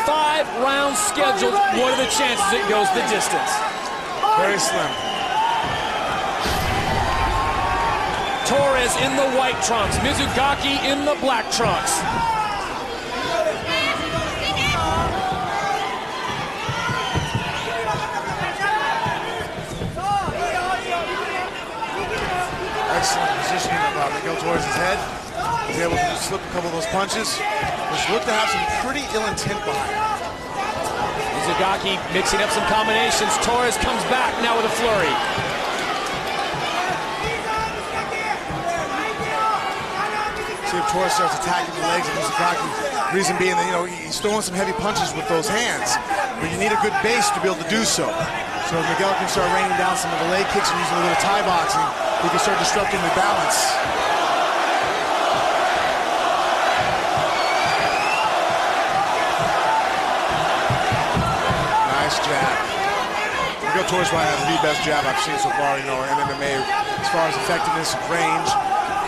5 rounds scheduled. What are the chances it goes the distance? Very slim. Torres in the white trunks, Mizugaki in the black trunks. Excellent positioning of Miguel Torres' head. He's able to slip a couple of those punches, which look to have some pretty ill intent behind it. Mizugaki mixing up some combinations. Torres comes back now with a flurry. See if Torres starts attacking the legs of Mizugaki. Reason being that, you know, he's throwing some heavy punches with those hands, but you need a good base to be able to do so. So if Miguel can start raining down some of the leg kicks and using a little Thai boxing, he can start disrupting the balance. Nice jab. Miguel Torres probably has the best jab I've seen so far, you know, in MMA as far as effectiveness and range.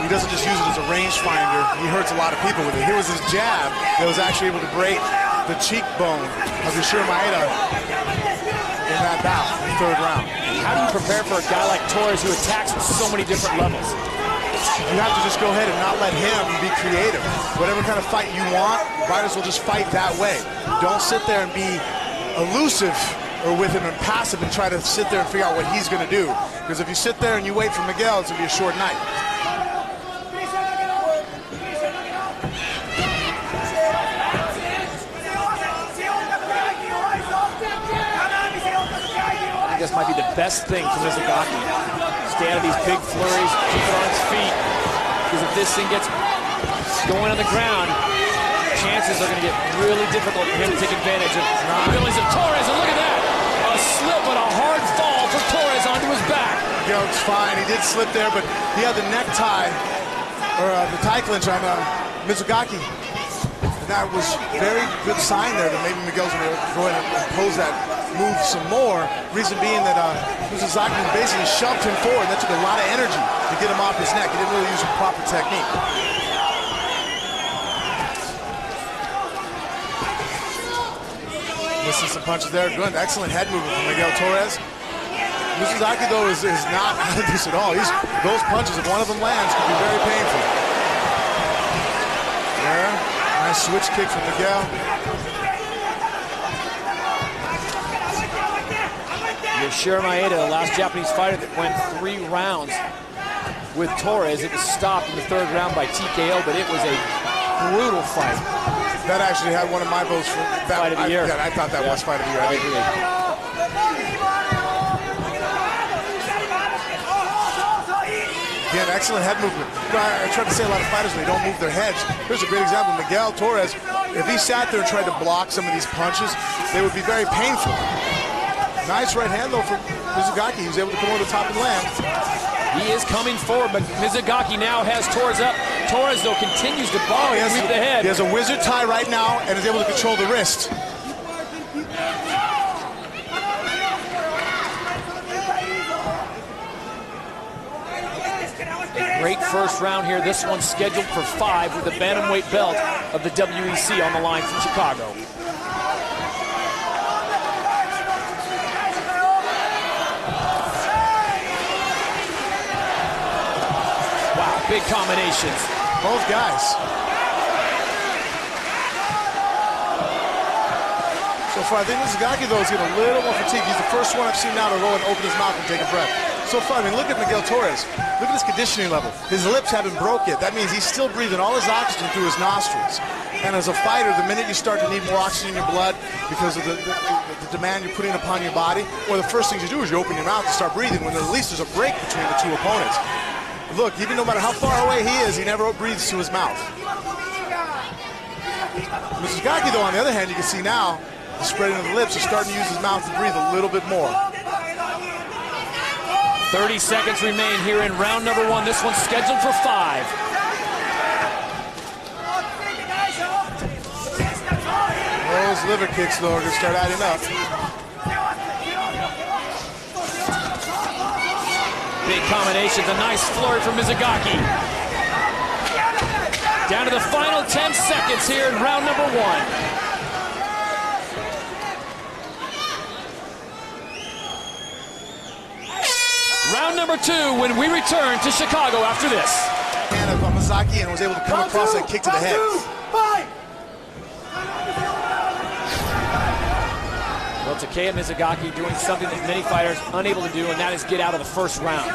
He doesn't just use it as a range finder. He hurts a lot of people with it. Here was his jab that was actually able to break the cheekbone of Yoshiro Maeda in that bout, in the 3rd round. How do you prepare for a guy like Torres who attacks at so many different levels? You have to just go ahead and not let him be creative. Whatever kind of fight you want, might as well just fight that way. Don't sit there and be elusive or with him and passive and try to sit there and figure out what he's going to do. Because if you sit there and you wait for Miguel, it's going to be a short night. This might be the best thing for Mizugaki. Stay out of these big flurries, keep it on its feet. Because if this thing gets going on the ground, chances are going to get really difficult for him to take advantage of the abilities of Torres. And look at that! A slip but a hard fall for Torres onto his back. You know, it's fine. He did slip there, but he had the necktie, or the tie clinch on Mizugaki. And that was very good sign there that maybe Miguel's going to go ahead and impose that move some more. Reason being that Mizugaki basically shoved him forward, and that took a lot of energy to get him off his neck. He didn't really use proper technique. Missing some punches there. Good, excellent head movement from Miguel Torres. Mizugaki, though, is not out of this at all. Those punches, if one of them lands, could be very painful. There, nice switch kick from Miguel. Yoshiro Maeda, the last Japanese fighter that went 3 rounds with Torres. It was stopped in the 3rd round by TKO, but it was a brutal fight. That actually had one of my votes for that fight of the year. Yeah, I thought that was fight of the year. I agree. Again, excellent head movement. I try to say a lot of fighters, when they don't move their heads. Here's a great example. Miguel Torres, if he sat there and tried to block some of these punches, they would be very painful. Nice right hand, though, from Mizugaki. He was able to come over the top and land. He is coming forward, but Mizugaki now has Torres up. Torres, though, continues to ball and sweep the head. He has a wizard tie right now and is able to control the wrist. Great first round here. This one's scheduled for 5 with the bantamweight belt of the WEC on the line from Chicago. Big combinations. Both guys. So far, I think Mizugaki, though, is getting a little more fatigued. He's the first one I've seen now to go and open his mouth and take a breath. So far, I mean, look at Miguel Torres. Look at his conditioning level. His lips haven't broke yet. That means he's still breathing all his oxygen through his nostrils. And as a fighter, the minute you start to need more oxygen in your blood because of the demand you're putting upon your body, one of the first things you do is you open your mouth and start breathing when at least there's a break between the 2 opponents. Look, even no matter how far away he is, he never breathes to his mouth. Mizugaki, though, on the other hand, you can see now, the spreading of the lips, he's starting to use his mouth to breathe a little bit more. 30 seconds remain here in round number 1. This one's scheduled for 5. Those liver kicks, though, are going to start adding up. Big combinations, a nice flurry from Mizugaki. Down to the final 10 seconds here in round number 1. number 2 when we return to Chicago after this. And Mizugaki and was able to come across that kick to the head. Well, Takeya Mizugaki doing something that many fighters unable to do, and that is get out of the first round.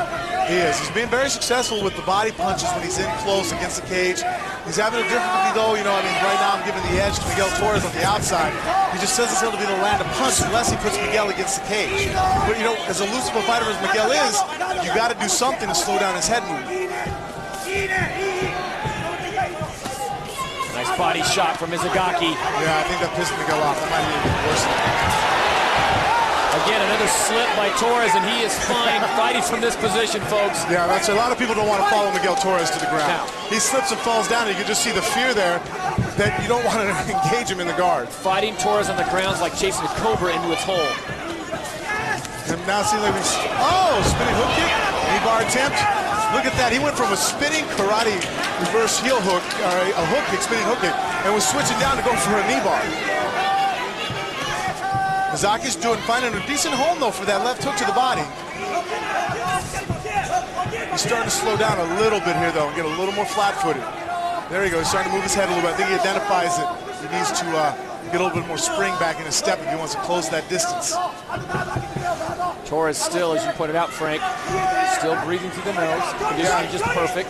He is. He's been very successful with the body punches when he's in close against the cage. He's having a difficulty, though. You know, I mean, right now I'm giving the edge to Miguel Torres on the outside. He just doesn't seem to be able to land a punch unless he puts Miguel against the cage. But, you know, as elusive a fighter as Miguel is, you got to do something to slow down his head movement. Nice body shot from Mizugaki. Yeah, I think that pissed Miguel off. That might be even worse than that. Again, another slip by Torres, and he is fine fighting from this position, folks. Yeah, that's a lot of people don't want to follow Miguel Torres to the ground. Now, he slips and falls down, and you can just see the fear there that you don't want to engage him in the guard. Fighting Torres on the ground is like chasing a cobra into its hole. And now it seems like he's, spinning hook kick, knee bar attempt. Look at that, he went from a spinning karate reverse heel hook, or a hook kick, spinning hook kick, and was switching down to go for a knee bar. Mizugaki's finding a decent home, though, for that left hook to the body. He's starting to slow down a little bit here, though, and get a little more flat-footed. There he goes, he's starting to move his head a little bit. I think he identifies that he needs to get a little bit more spring back in his step if he wants to close that distance. Torres still, as you pointed out, Frank, still breathing through the nose. Conditioning just perfect.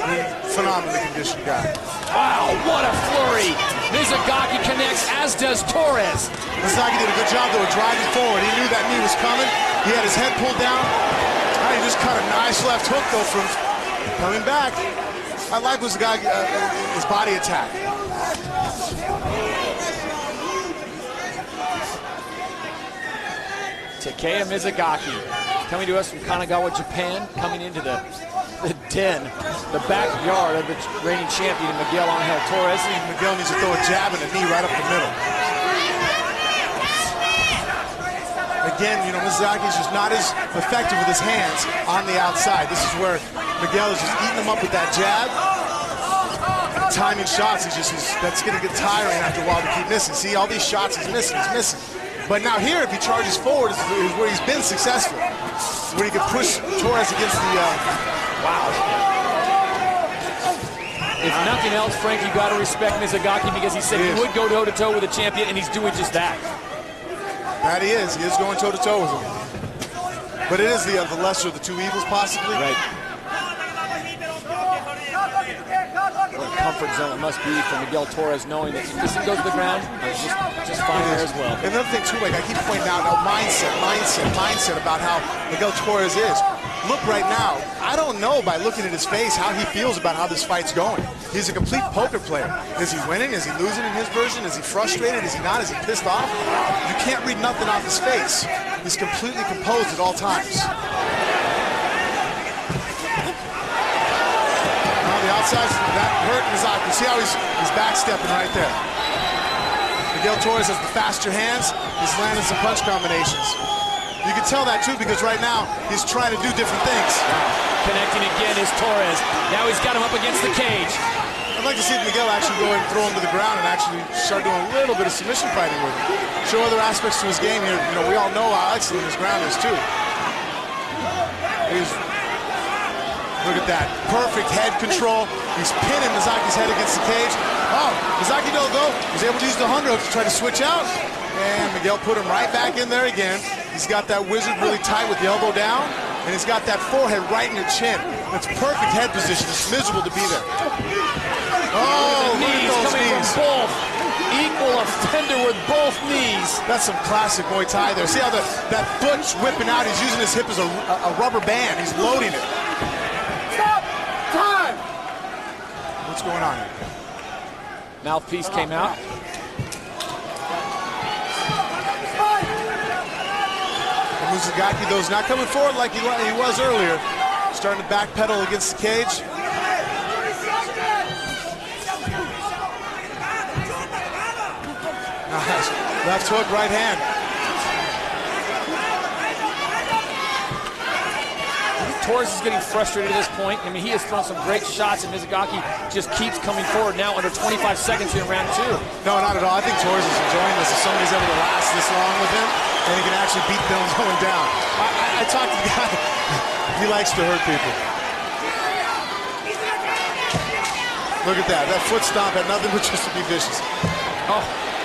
Phenomenally conditioned guy. Wow, what a flurry. Mizugaki connects, as does Torres. Mizugaki did a good job, though, of driving forward. He knew that knee was coming. He had his head pulled down. He just caught a nice left hook, though, from coming back. I like Mizugaki, his body attack. Takeya Mizugaki coming to us from Kanagawa, Japan, coming into the den, the backyard of the reigning champion, Miguel Angel Torres. Miguel needs to throw a jab and a knee right up the middle. Again, you know, Mizugaki is just not as effective with his hands on the outside. This is where Miguel is just eating him up with that jab. Timing shots, that's going to get tiring after a while to keep missing. See, all these shots he's missing. But now here, if he charges forward, is where he's been successful. Where he can push Torres against the... Wow. If nothing else, Frank, you got to respect Mizugaki because he said he would go toe-to-toe with a champion, and he's doing just that. That he is. He is going toe-to-toe with him. But it is the lesser of the two evils, possibly. Right. What a comfort zone it must be for Miguel Torres, knowing that if this thing goes to the ground, it's just fine there as well. And another thing, too, like I keep pointing out, mindset about how Miguel Torres is. Look right now, I don't know by looking at his face how he feels about how this fight's going. He's a complete poker player. Is he winning? Is he losing in his version? Is he frustrated? Is he not? Is he pissed off? You can't read nothing off his face. He's completely composed at all times. The outside, that hurt Mizugaki. See how he's backstepping right there. Miguel Torres has the faster hands. He's landing some punch combinations. You can tell that, too, because right now he's trying to do different things. Connecting again is Torres. Now he's got him up against the cage. I'd like to see Miguel actually go and throw him to the ground and actually start doing a little bit of submission fighting with him. Show other aspects to his game here. You know, we all know how excellent his ground is, too. Look at that, perfect head control. He's pinning Mizugaki's head against the cage. Oh, Mizugaki don't go. He's able to use the underhook to try to switch out. And Miguel put him right back in there again. He's got that wizard really tight with the elbow down. And he's got that forehead right in the chin. That's perfect head position. It's miserable to be there. Oh, look at those knees. Both. Equal offender with both knees. That's some classic Muay Thai there. See how that foot's whipping out. He's using his hip as a rubber band. He's loading it. Time! What's going on here? Mouthpiece came out. And Mizugaki, though, is not coming forward like he was earlier. Starting to backpedal against the cage. Nice. Left hook, right hand. Torres is getting frustrated at this point. I mean, he has thrown some great shots, and Mizugaki just keeps coming forward now under 25 seconds here in round 2. No, not at all. I think Torres is enjoying this. If somebody's able to last this long with him, and he can actually beat them going down. I talked to the guy. He likes to hurt people. Look at that. That foot stomp had nothing but just to be vicious.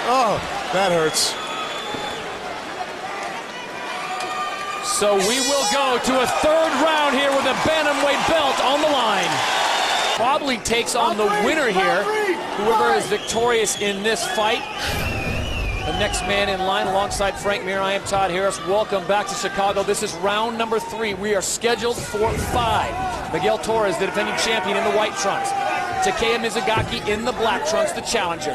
Oh, that hurts. So we will go to a third round here with the bantamweight belt on the line. Probably takes on the winner here, whoever is victorious in this fight. The next man in line alongside Frank Mir, I am Todd Harris. Welcome back to Chicago. This is round number 3. We are scheduled for 5. Miguel Torres, the defending champion, in the white trunks. Takeya Mizugaki in the black trunks, the challenger.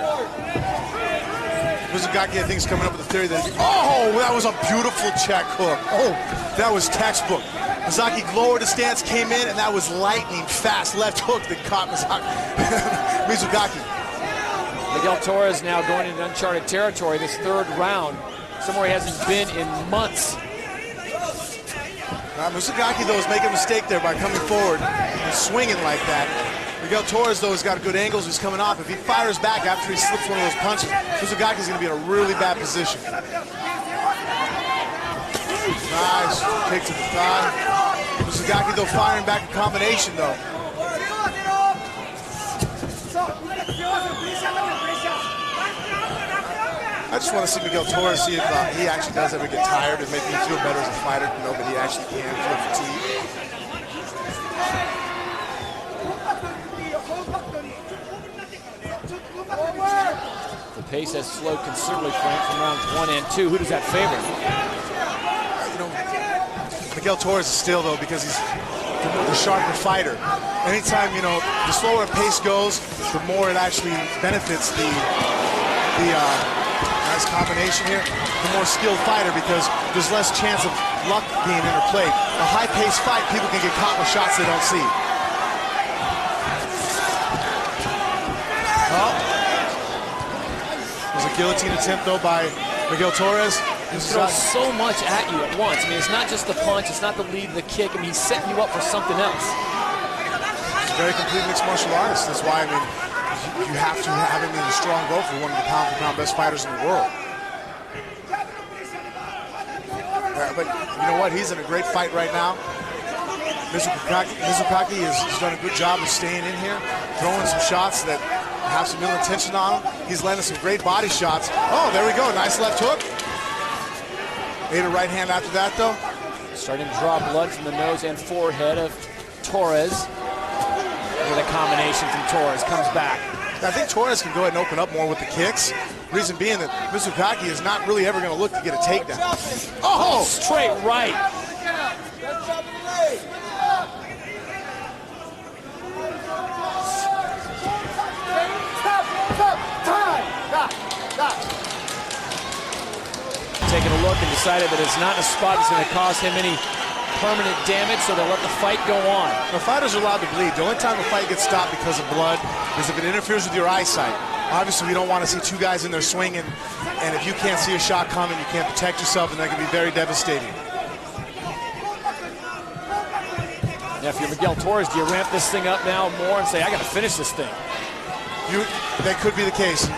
Mizugaki, I think, is coming up with a theory that... Oh, that was a beautiful check hook. Oh, that was textbook. Mizugaki lowered the stance, came in, and that was lightning fast left hook that caught Mizugaki. Miguel Torres now going into uncharted territory this third round, somewhere he hasn't been in months. Mizugaki, though, is making a mistake there by coming forward and swinging like that. Miguel Torres, though, has got good angles. He's coming off. If he fires back after he slips one of those punches, Mizugaki's going to be in a really bad position. Nice kick to the thigh. Mizugaki, though, firing back a combination, though. I just want to see Miguel Torres, see if he actually does ever get tired and make me feel better as a fighter to know that he actually can feel fatigue. The pace has slowed considerably, Frank, from rounds 1 and 2. Who does that favor? You know, Miguel Torres is still, though, because he's the sharper fighter. Anytime, you know, the slower a pace goes, the more it actually benefits the nice combination here, the more skilled fighter, because there's less chance of luck being interplayed. A high-paced fight, people can get caught with shots they don't see. There's a guillotine attempt, though, by Miguel Torres. He throws so much at you at once. I mean, it's not just the punch, it's not the lead, the kick. I mean, he's setting you up for something else. He's a very complete mixed martial artist. That's why, I mean, you have to have him in a strong vote for one of the pound-for-pound best fighters in the world. But you know what? He's in a great fight right now. Mizugaki has done a good job of staying in here, throwing some shots that have some ill intention on him. He's landing some great body shots. Oh, there we go. Nice left hook. Ate a right hand after that, though. Starting to draw blood from the nose and forehead of Torres. With a combination from Torres, comes back. I think Torres can go ahead and open up more with the kicks. Reason being that Mizugaki is not really ever going to look to get a takedown. Oh, straight right. Taking a look and decided that it's not a spot that's going to cause him any permanent damage, so they'll let the fight go on. The fighters are allowed to bleed. The only time a fight gets stopped because of blood is if it interferes with your eyesight. Obviously, we don't want to see two guys in there swinging, and if you can't see a shot coming, you can't protect yourself, and that can be very devastating. Now, if you're Miguel Torres, do you ramp this thing up now more and say, I got to finish this thing? That could be the case.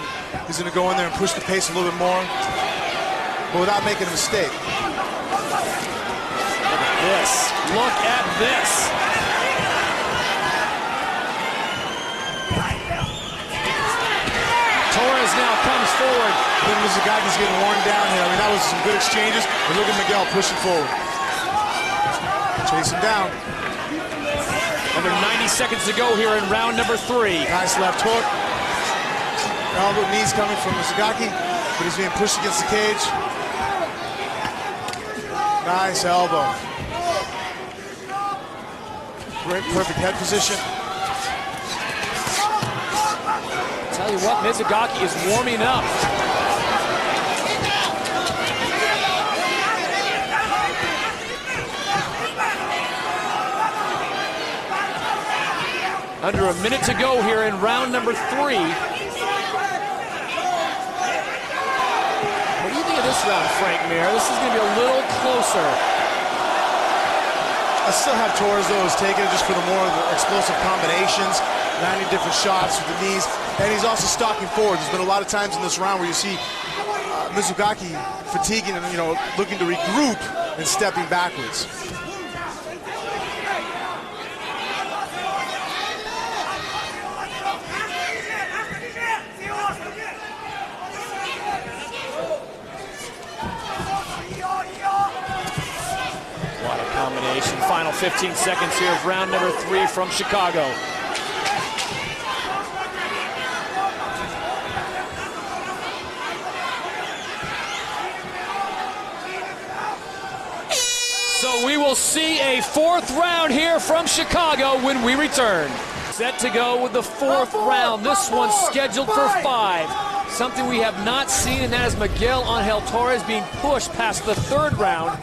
He's going to go in there and push the pace a little bit more, but without making a mistake. This. Look at this. Torres now comes forward. I think Mizugaki's getting worn down here. I mean, that was some good exchanges. And look at Miguel pushing forward. Chase him down. Under 90 seconds to go here in round number 3. Nice left hook. Elbow knees coming from Mizugaki, but he's being pushed against the cage. Nice elbow. Great, perfect head position. Tell you what, Mizugaki is warming up. Under a minute to go here in round number 3. What do you think of this round, Frank Mir? This is going to be a little closer. I still have Torres, though, is taking it just for the more explosive combinations, 90 different shots with the knees, and he's also stalking forward. There's been a lot of times in this round where you see Mizugaki fatiguing and, you know, looking to regroup and stepping backwards. What a combination. Final 15 seconds here of round number 3 from Chicago. So we will see a 4th round here from Chicago when we return. Set to go with the 4th round. This one's scheduled for 5. Something we have not seen, and that is Miguel Angel Torres being pushed past the 3rd round.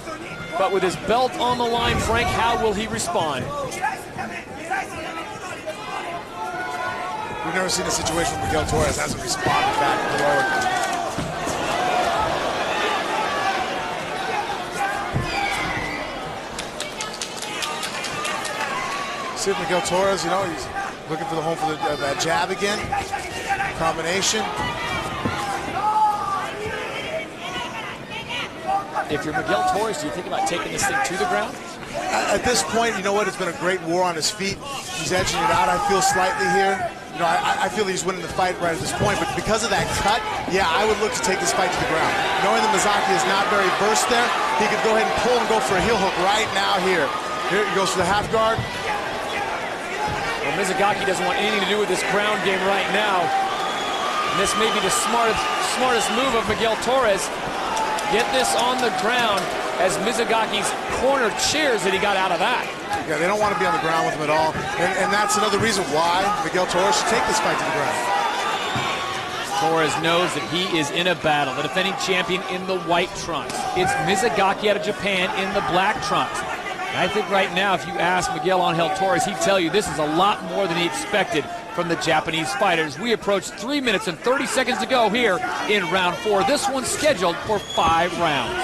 But with his belt on the line, Frank, how will he respond? We've never seen a situation where Miguel Torres hasn't responded back heroically. See if Miguel Torres, you know, he's looking for the home for that jab again. Combination. If you're Miguel Torres, do you think about taking this thing to the ground? At this point, you know what? It's been a great war on his feet. He's edging it out, I feel, slightly here. You know, I feel he's winning the fight right at this point, but because of that cut, yeah, I would look to take this fight to the ground. Knowing that Mizugaki is not very versed there, he could go ahead and pull and go for a heel hook right now here. Here he goes for the half guard. Well, Mizugaki doesn't want anything to do with this ground game right now. And this may be the smartest move of Miguel Torres. Get this on the ground as Mizugaki's corner cheers that he got out of that. Yeah, they don't want to be on the ground with him at all. And that's another reason why Miguel Torres should take this fight to the ground. Torres knows that he is in a battle. The defending champion in the white trunks. It's Mizugaki out of Japan in the black trunks. And I think right now, if you ask Miguel Angel Torres, he'd tell you this is a lot more than he expected from the Japanese fighters. We approach 3 minutes and 30 seconds to go here in round 4. This one's scheduled for 5 rounds.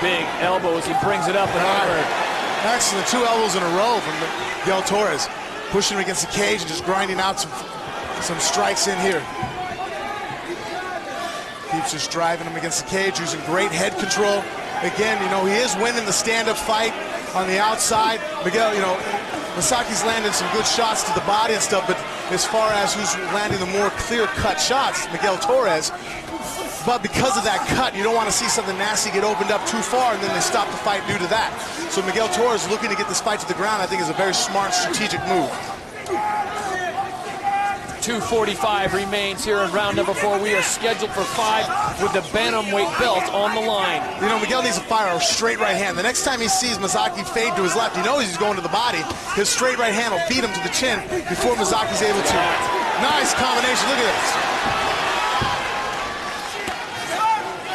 Big elbow as he brings it up and hard. Excellent, 2 elbows in a row from Miguel Torres. Pushing him against the cage and just grinding out some strikes in here. Keeps just driving him against the cage, using great head control. Again, you know, he is winning the stand-up fight on the outside. Miguel, you know, Mizugaki's landed some good shots to the body and stuff, but as far as who's landing the more clear-cut shots, Miguel Torres. But because of that cut, you don't want to see something nasty get opened up too far, and then they stop the fight due to that. So Miguel Torres looking to get this fight to the ground, I think, is a very smart, strategic move. 2:45 remains here in round number 4. We are scheduled for 5 with the bantamweight belt on the line. You know, Miguel needs to fire a straight right hand. The next time he sees Mizugaki fade to his left, he knows he's going to the body. His straight right hand will beat him to the chin before Mizugaki's able to. Nice combination. Look at this.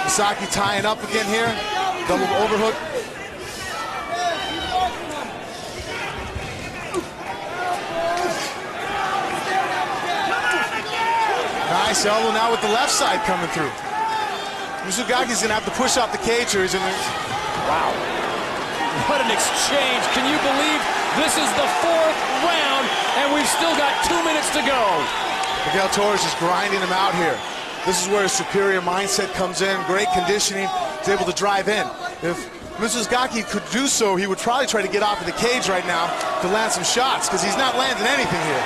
Mizugaki tying up again here. Double overhook. Nice elbow now with the left side coming through. Mizugaki's gonna have to push off the cage here. Wow. What an exchange. Can you believe this is the 4th round and we've still got 2 minutes to go? Miguel Torres is grinding him out here. This is where his superior mindset comes in. Great conditioning. He's able to drive in. If Mizugaki could do so, he would probably try to get off of the cage right now to land some shots because he's not landing anything here.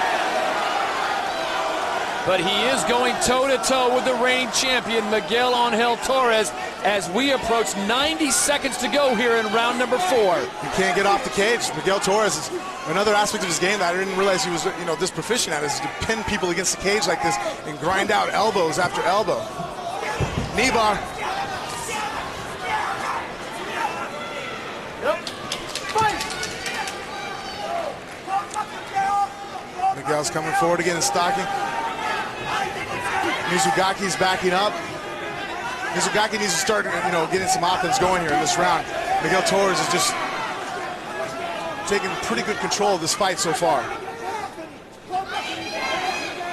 But he is going toe-to-toe with the reigning champion, Miguel Angel Torres, as we approach 90 seconds to go here in round number 4. He can't get off the cage. Miguel Torres is another aspect of his game that I didn't realize he was, you know, this proficient at, is to pin people against the cage like this and grind out elbows after elbow. Knee bar. Miguel's coming forward again and stocking. Mizugaki's backing up. Mizugaki needs to start, you know, getting some offense going here in this round. Miguel Torres is just taking pretty good control of this fight so far.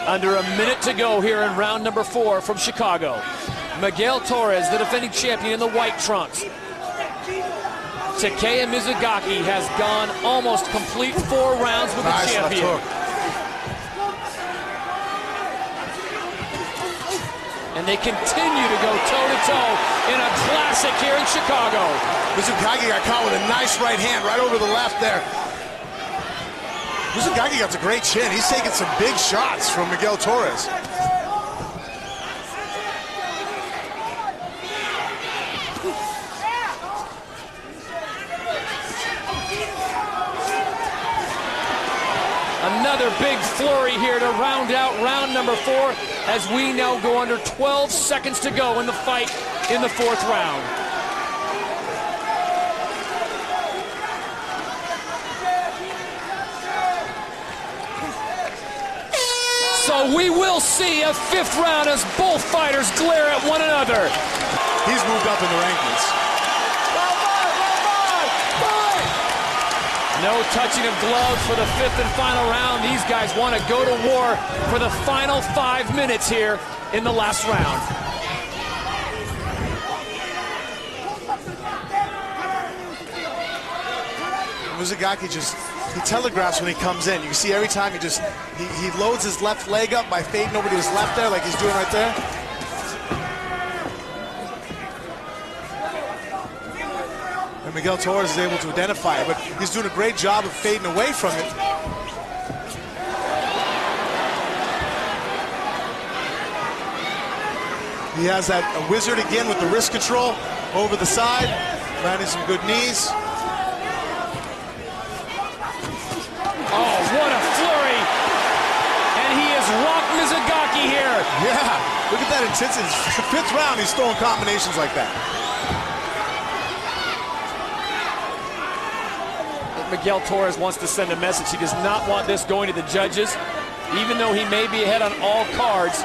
Under a minute to go here in round number 4 from Chicago. Miguel Torres, the defending champion in the white trunks. Takeya Mizugaki has gone almost complete 4 rounds with the champion. Left hook. And they continue to go toe-to-toe in a classic here in Chicago. Mizugaki got caught with a nice right hand right over the left there. Mizugaki got a great chin. He's taking some big shots from Miguel Torres. Another big flurry here to round out round number 4 as we now go under 12 seconds to go in the fight in the 4th round. So we will see a 5th round as both fighters glare at one another. He's moved up in the rankings. No touching of gloves for the 5th and final round. These guys want to go to war for the final 5 minutes here in the last round. Mizugaki he telegraphs when he comes in. You can see every time he loads his left leg up by fading over to his left there like he's doing right there. And Miguel Torres is able to identify it, but he's doing a great job of fading away from it. He has that wizard again with the wrist control over the side, landing some good knees. Oh, what a flurry! And he has rocked Mizugaki here. Yeah, look at that intensity. 5th round, he's throwing combinations like that. Miguel Torres wants to send a message. He does not want this going to the judges. Even though he may be ahead on all cards,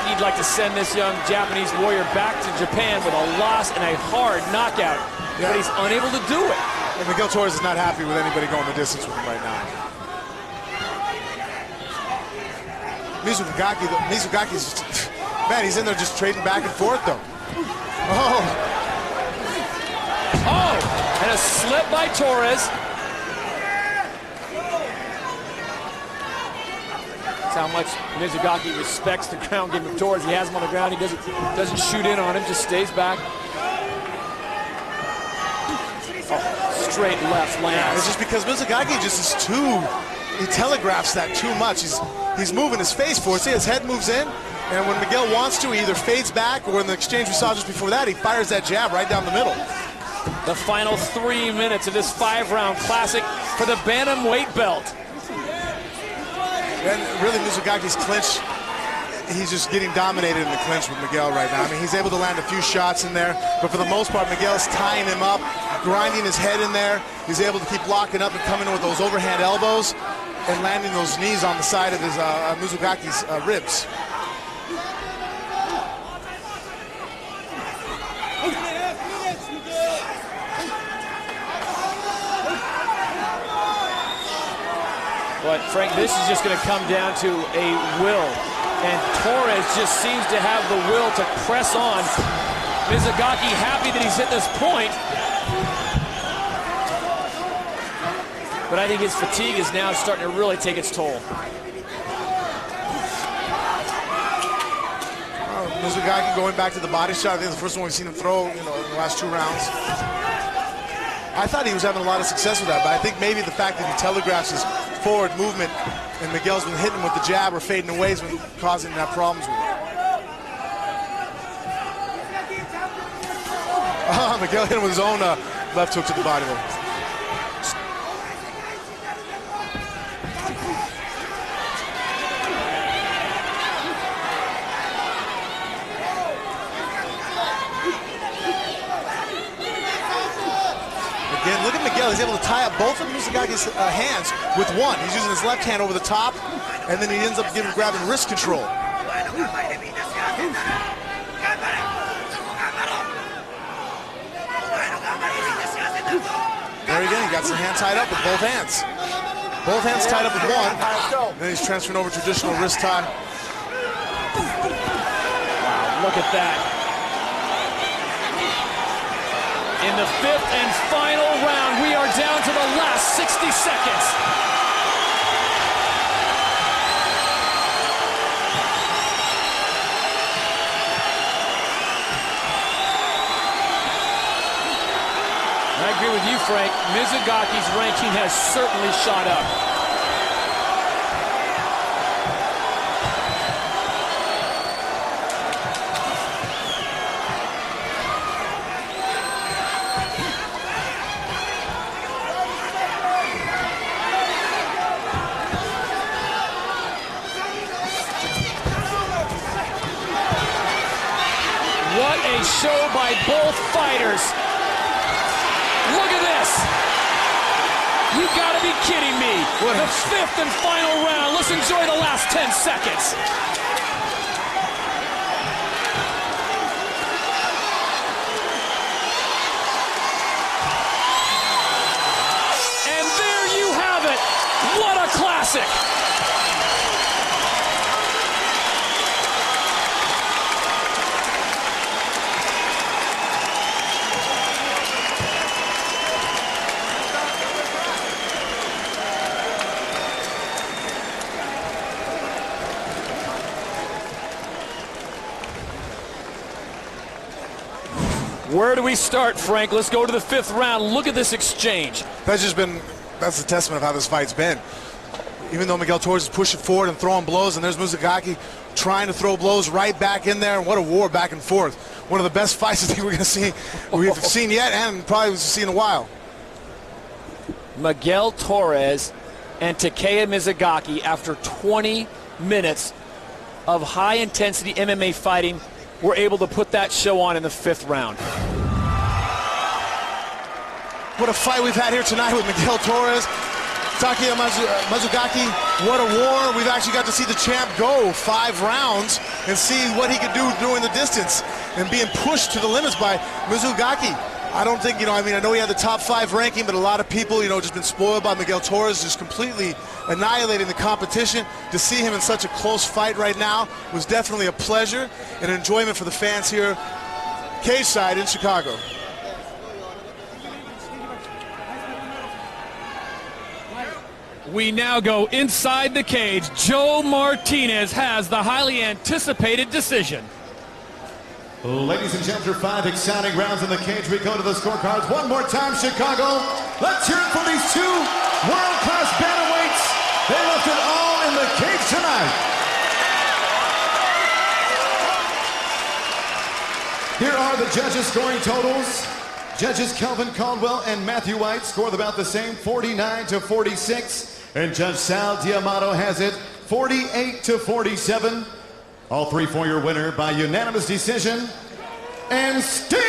he'd like to send this young Japanese warrior back to Japan with a loss and a hard knockout. Yeah. But he's unable to do it. And Miguel Torres is not happy with anybody going the distance with him right now. Mizugaki's, man, he's in there just trading back and forth though. Oh, and a slip by Torres. That's how much Mizugaki respects the ground game of Torres. He has him on the ground. He doesn't shoot in on him, just stays back. Oh, straight left lands. Yeah, it's just because Mizugaki just is he telegraphs that too much. He's moving his face forward. See, his head moves in, and when Miguel wants to, he either fades back, or in the exchange we saw just before that, he fires that jab right down the middle. The final 3 minutes of this 5-round classic for the bantamweight belt. And really, Mizugaki's clinch, he's just getting dominated in the clinch with Miguel right now. I mean, he's able to land a few shots in there, but for the most part, Miguel's tying him up, grinding his head in there. He's able to keep locking up and coming in with those overhand elbows and landing those knees on the side of his Mizugaki's ribs. But Frank, this is just going to come down to a will. And Torres just seems to have the will to press on. Mizugaki happy that he's hit this point. But I think his fatigue is now starting to really take its toll. Mizugaki going back to the body shot. I think it's the first one we've seen him throw, in the last 2 rounds. I thought he was having a lot of success with that, but I think maybe the fact that he telegraphs his forward movement and Miguel's been hitting him with the jab or fading away has been causing him to have problems with it. Miguel hit him with his own left hook to the body there. Again, look at Miguel. He's able to tie up both of Mizugaki's hands with one. He's using his left hand over the top, and then he ends up grabbing wrist control. There again, he got his hand tied up with both hands. Both hands tied up with one. Then he's transferring over traditional wrist tie. Wow, look at that. In the 5th and final round, we are down to the last 60 seconds. agree with you, Frank. Mizugaki's ranking has certainly shot up. What a show by both fighters. Look at this. You gotta be kidding me. The fifth and final round. Let's enjoy the last 10 seconds. And there you have it. What a classic. Where do we start, Frank? Let's go to the fifth round. Look at this exchange. That's a testament of how this fight's been. Even though Miguel Torres is pushing forward and throwing blows, and there's Mizugaki trying to throw blows right back in there, and what a war back and forth. One of the best fights I think we're going to see, we've seen yet, and probably we've seen in a while. Miguel Torres and Takeya Mizugaki, after 20 minutes of high-intensity MMA fighting, were able to put that show on in the fifth round. What a fight we've had here tonight with Miguel Torres, Takeya Mizugaki. What a war. We've actually got to see the champ go 5 rounds and see what he could do during the distance and being pushed to the limits by Mizugaki. I don't think, I know he had the top 5 ranking, but a lot of people, just been spoiled by Miguel Torres, just completely annihilating the competition. To see him in such a close fight right now was definitely a pleasure and an enjoyment for the fans here, cage side in Chicago. We now go inside the cage. Joe Martinez has the highly anticipated decision. Ladies and gentlemen, 5 exciting rounds in the cage. We go to the scorecards one more time, Chicago. Let's hear it for these 2 world-class bantamweights. They left it all in the cage tonight. Here are the judges' scoring totals. Judges Kelvin Caldwell and Matthew White scored about the same, 49-46. And Judge Sal Diamato has it 48-47. All 3 for your winner by unanimous decision. And still